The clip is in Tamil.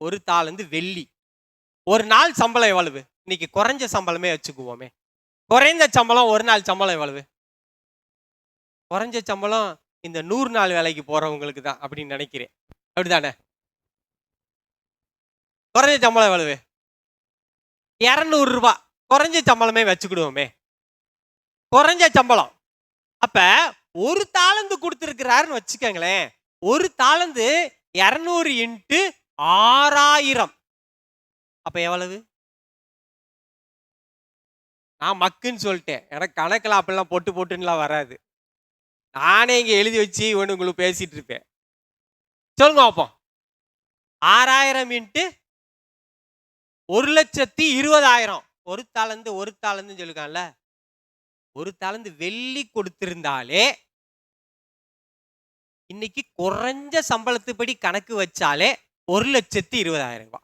ஒரு தாளந்து வெள்ளி. ஒரு நாள் சம்பளம் எவ்வளவு? இன்னைக்கு குறைஞ்ச சம்பளமே வச்சுக்குவோமே. குறைந்த சம்பளம் ஒரு நாள் சம்பளம் எவ்வளவு? குறைஞ்ச சம்பளம் இந்த 100 நாள் வேலைக்கு போறவங்களுக்கு தான் அப்படின்னு நினைக்கிறேன். அப்படிதானே? குறைஞ்ச சம்பளம் எவ்வளவு? 200 ரூபாய். குறைஞ்ச சம்பளமே வச்சுக்கிடுவோமே. குறைஞ்ச சம்பளம். அப்ப ஒரு தாளந்து கொடுத்திருக்கிறாருன்னு வச்சுக்கங்களேன். ஒரு தாளந்து 200 இன்ட்டு 6000. அப்ப எவ்வளவு? நான் மக்குன்னு சொல்லிட்டேன். எனக்கு கணக்கில் அப்படிலாம் பொட்டு பொட்டுன்னுலாம் வராது. நானே இங்க எழுதி வச்சு ஒன்று உங்களுக்கு பேசிட்டு இருப்பேன். சொல்லுங்க பார்ப்போம். 6000 இன்ட்டு 1,20,000. ஒரு தாளந்து சொல்லுக்கான்ல. ஒரு தாளந்து வெள்ளி கொடுத்திருந்தாலே இன்னைக்கு குறைஞ்ச சம்பளத்துப்படி கணக்கு வச்சாலே 1,20,000 ரூபாய்.